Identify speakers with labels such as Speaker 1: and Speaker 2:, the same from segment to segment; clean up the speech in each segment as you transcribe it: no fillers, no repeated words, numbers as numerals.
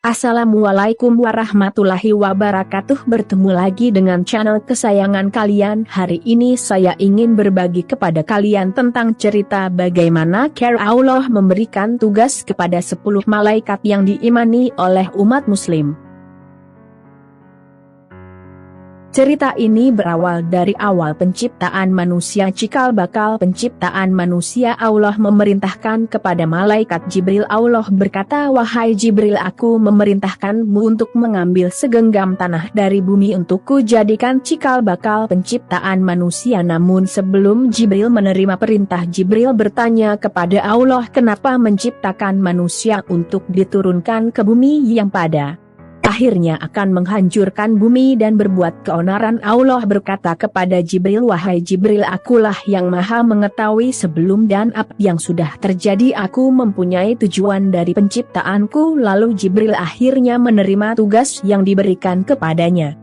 Speaker 1: Assalamualaikum warahmatullahi wabarakatuh. Bertemu lagi dengan channel kesayangan kalian. Hari ini saya ingin berbagi kepada kalian tentang cerita bagaimana cara Allah memberikan tugas kepada 10 malaikat yang diimani oleh umat muslim. Cerita ini berawal dari awal penciptaan manusia. Cikal bakal penciptaan manusia, Allah memerintahkan kepada malaikat Jibril. Allah berkata, "Wahai Jibril, aku memerintahkanmu untuk mengambil segenggam tanah dari bumi untukku jadikan cikal bakal penciptaan manusia." Namun sebelum Jibril menerima perintah, Jibril bertanya kepada Allah, "Kenapa menciptakan manusia untuk diturunkan ke bumi yang pada akhirnya akan menghancurkan bumi dan berbuat keonaran?" Allah berkata kepada Jibril, "Wahai Jibril, akulah yang maha mengetahui sebelum dan apa yang sudah terjadi. Aku mempunyai tujuan dari penciptaanku." Lalu Jibril akhirnya menerima tugas yang diberikan kepadanya.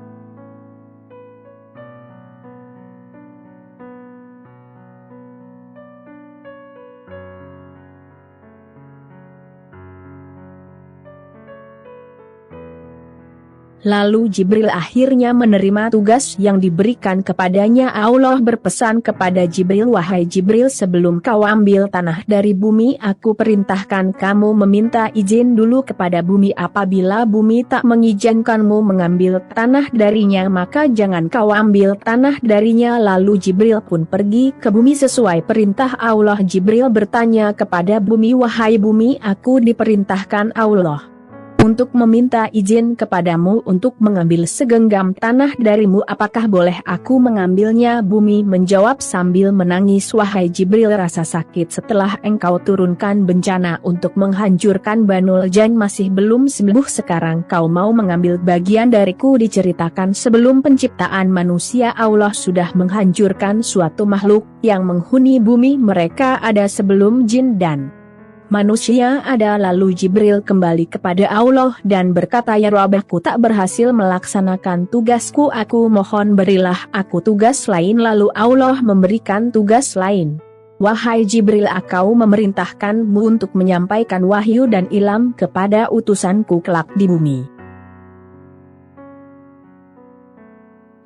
Speaker 1: Lalu Jibril akhirnya menerima tugas yang diberikan kepadanya. Allah berpesan kepada Jibril, "Wahai Jibril, sebelum kau ambil tanah dari bumi, aku perintahkan kamu meminta izin dulu kepada bumi. Apabila bumi tak mengizinkanmu mengambil tanah darinya, maka jangan kau ambil tanah darinya." Lalu Jibril pun pergi ke bumi sesuai perintah Allah. Jibril bertanya kepada bumi, "Wahai bumi, aku diperintahkan Allah untuk meminta izin kepadamu untuk mengambil segenggam tanah darimu. Apakah boleh aku mengambilnya?" Bumi menjawab sambil menangis, "Wahai Jibril, rasa sakit setelah engkau turunkan bencana untuk menghancurkan Banul Jan masih belum sembuh. Sekarang kau mau mengambil bagian dariku?" Diceritakan sebelum penciptaan manusia, Allah sudah menghancurkan suatu makhluk yang menghuni bumi. Mereka ada sebelum jin dan manusia ada. Lalu Jibril kembali kepada Allah dan berkata, "Ya Rabb, aku tak berhasil melaksanakan tugasku, aku mohon berilah aku tugas lain." Lalu Allah memberikan tugas lain. "Wahai Jibril, aku memerintahkanmu untuk menyampaikan wahyu dan ilham kepada utusanku kelak di bumi."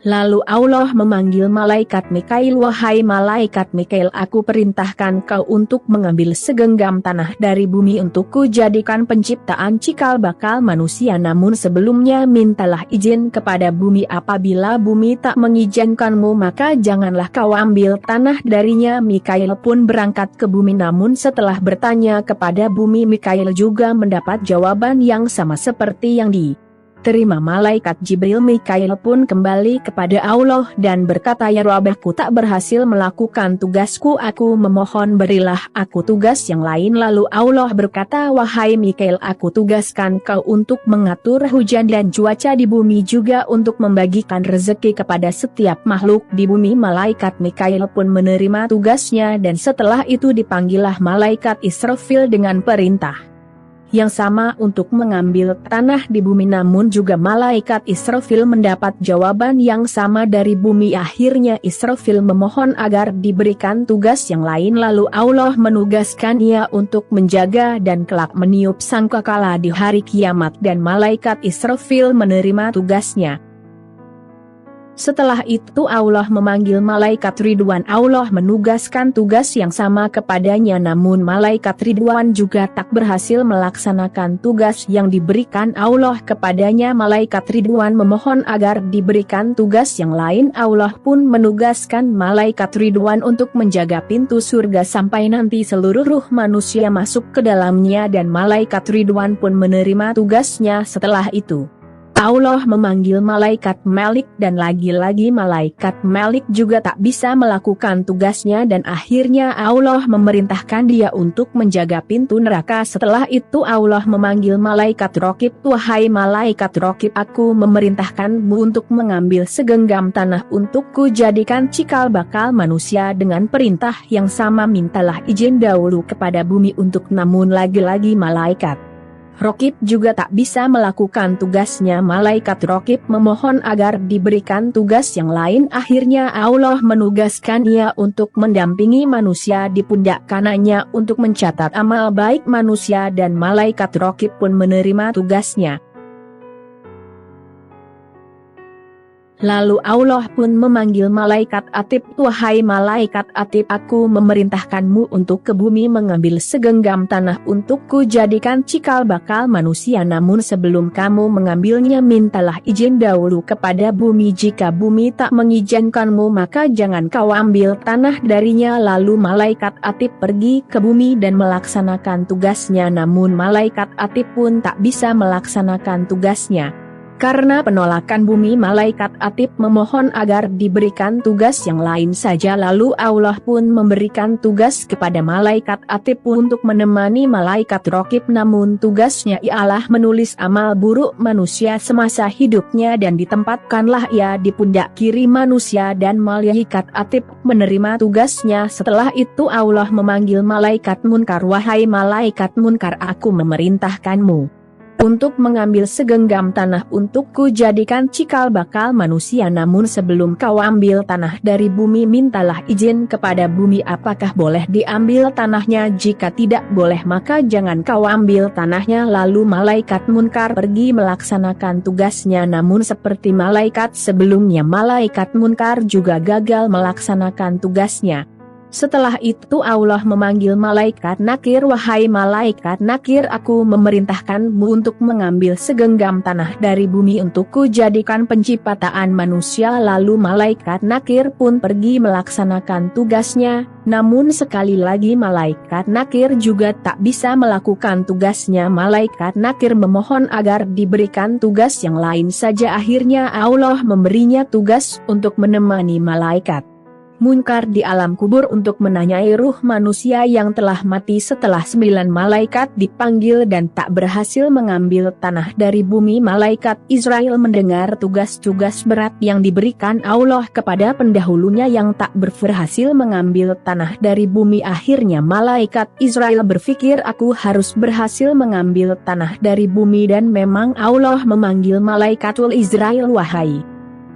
Speaker 1: Lalu Allah memanggil malaikat Mikail, "Wahai malaikat Mikail, aku perintahkan kau untuk mengambil segenggam tanah dari bumi untukku jadikan penciptaan cikal bakal manusia. Namun sebelumnya mintalah izin kepada bumi. Apabila bumi tak mengizinkanmu, maka janganlah kau ambil tanah darinya." Mikail pun berangkat ke bumi, namun setelah bertanya kepada bumi, Mikail juga mendapat jawaban yang sama seperti yang diterima malaikat Jibril. Mikail pun kembali kepada Allah dan berkata, "Ya Rabb, aku tak berhasil melakukan tugasku, aku memohon berilah aku tugas yang lain." Lalu Allah berkata, "Wahai Mikail, aku tugaskan kau untuk mengatur hujan dan cuaca di bumi, juga untuk membagikan rezeki kepada setiap makhluk di bumi." Malaikat Mikail pun menerima tugasnya dan setelah itu dipanggillah malaikat Israfil dengan perintah yang sama untuk mengambil tanah di bumi. Namun juga malaikat Israfil mendapat jawaban yang sama dari bumi. Akhirnya Israfil memohon agar diberikan tugas yang lain. Lalu Allah menugaskan ia untuk menjaga dan kelak meniup sangkakala di hari kiamat, dan malaikat Israfil menerima tugasnya. Setelah itu Allah memanggil malaikat Ridwan. Allah menugaskan tugas yang sama kepadanya, namun malaikat Ridwan juga tak berhasil melaksanakan tugas yang diberikan Allah kepadanya. Malaikat Ridwan memohon agar diberikan tugas yang lain. Allah pun menugaskan malaikat Ridwan untuk menjaga pintu surga sampai nanti seluruh ruh manusia masuk ke dalamnya, dan malaikat Ridwan pun menerima tugasnya. Setelah itu Allah memanggil malaikat Malik, dan lagi-lagi malaikat Malik juga tak bisa melakukan tugasnya, dan akhirnya Allah memerintahkan dia untuk menjaga pintu neraka. Setelah itu Allah memanggil malaikat Raqib, "Wahai malaikat Raqib, aku memerintahkanmu untuk mengambil segenggam tanah untukku jadikan cikal bakal manusia." Dengan perintah yang sama mintalah izin dahulu kepada bumi untuk, namun lagi-lagi malaikat Rokib juga tak bisa melakukan tugasnya. Malaikat Rokib memohon agar diberikan tugas yang lain. Akhirnya Allah menugaskan ia untuk mendampingi manusia di pundak kanannya untuk mencatat amal baik manusia, dan malaikat Rokib pun menerima tugasnya. Lalu Allah pun memanggil malaikat Atib, "Wahai malaikat Atib, aku memerintahkanmu untuk ke bumi mengambil segenggam tanah untuk kujadikan cikal bakal manusia. Namun sebelum kamu mengambilnya, mintalah izin dahulu kepada bumi. Jika bumi tak mengizinkanmu, maka jangan kau ambil tanah darinya." Lalu malaikat Atib pergi ke bumi dan melaksanakan tugasnya. Namun malaikat Atib pun tak bisa melaksanakan tugasnya. Karena penolakan bumi, malaikat Atib memohon agar diberikan tugas yang lain saja. Lalu Allah pun memberikan tugas kepada malaikat Atib untuk menemani malaikat Rokib. Namun tugasnya ialah menulis amal buruk manusia semasa hidupnya, dan ditempatkanlah ia di pundak kiri manusia, dan malaikat Atib menerima tugasnya. Setelah itu Allah memanggil malaikat Munkar, "Wahai malaikat Munkar, aku memerintahkanmu untuk mengambil segenggam tanah untuk kujadikan cikal bakal manusia. Namun sebelum kau ambil tanah dari bumi, mintalah izin kepada bumi apakah boleh diambil tanahnya. Jika tidak boleh, maka jangan kau ambil tanahnya." Lalu malaikat Munkar pergi melaksanakan tugasnya. Namun seperti malaikat sebelumnya, malaikat Munkar juga gagal melaksanakan tugasnya. Setelah itu Allah memanggil malaikat Nakir, "Wahai malaikat Nakir, aku memerintahkanmu untuk mengambil segenggam tanah dari bumi untuk kujadikan penciptaan manusia." Lalu malaikat Nakir pun pergi melaksanakan tugasnya. Namun sekali lagi malaikat Nakir juga tak bisa melakukan tugasnya. Malaikat Nakir memohon agar diberikan tugas yang lain saja. Akhirnya Allah memberinya tugas untuk menemani malaikat Munkar di alam kubur untuk menanyai ruh manusia yang telah mati. Setelah 9 malaikat dipanggil dan tak berhasil mengambil tanah dari bumi, malaikat Israel mendengar tugas-tugas berat yang diberikan Allah kepada pendahulunya yang tak berhasil mengambil tanah dari bumi. Akhirnya malaikat Israel berpikir, "Aku harus berhasil mengambil tanah dari bumi." Dan memang Allah memanggil malaikatul Israel, "Wahai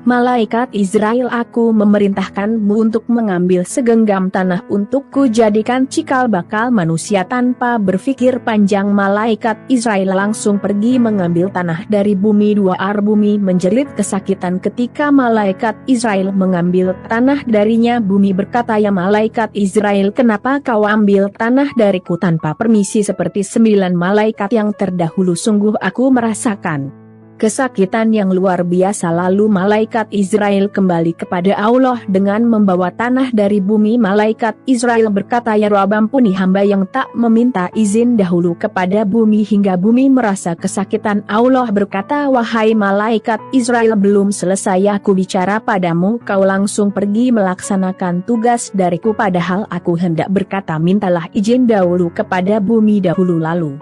Speaker 1: malaikat Israel, aku memerintahkanmu untuk mengambil segenggam tanah untuk kujadikan cikal bakal manusia." Tanpa berpikir panjang, malaikat Israel langsung pergi mengambil tanah dari bumi. Bumi menjerit kesakitan ketika malaikat Israel mengambil tanah darinya. Bumi berkata, "Ya malaikat Israel, kenapa kau ambil tanah dariku tanpa permisi seperti 9 malaikat yang terdahulu? Sungguh aku merasakan kesakitan yang luar biasa." Lalu malaikat Israel kembali kepada Allah dengan membawa tanah dari bumi. Malaikat Israel berkata, "Ya Rabb, ampuni hamba yang tak meminta izin dahulu kepada bumi hingga bumi merasa kesakitan." Allah berkata, "Wahai malaikat Israel, belum selesai aku bicara padamu, kau langsung pergi melaksanakan tugas dariku, padahal aku hendak berkata mintalah izin dahulu kepada bumi dahulu." Lalu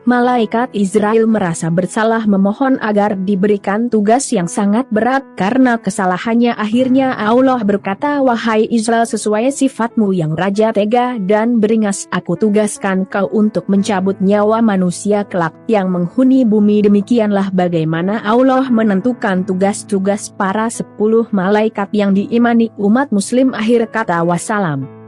Speaker 1: malaikat Israel merasa bersalah memohon agar diberikan tugas yang sangat berat karena kesalahannya. Akhirnya Allah berkata, "Wahai Israel, sesuai sifatmu yang raja tega dan beringas, aku tugaskan kau untuk mencabut nyawa manusia kelak yang menghuni bumi." Demikianlah bagaimana Allah menentukan tugas-tugas para 10 malaikat yang diimani umat muslim. Akhir kata, wassalam.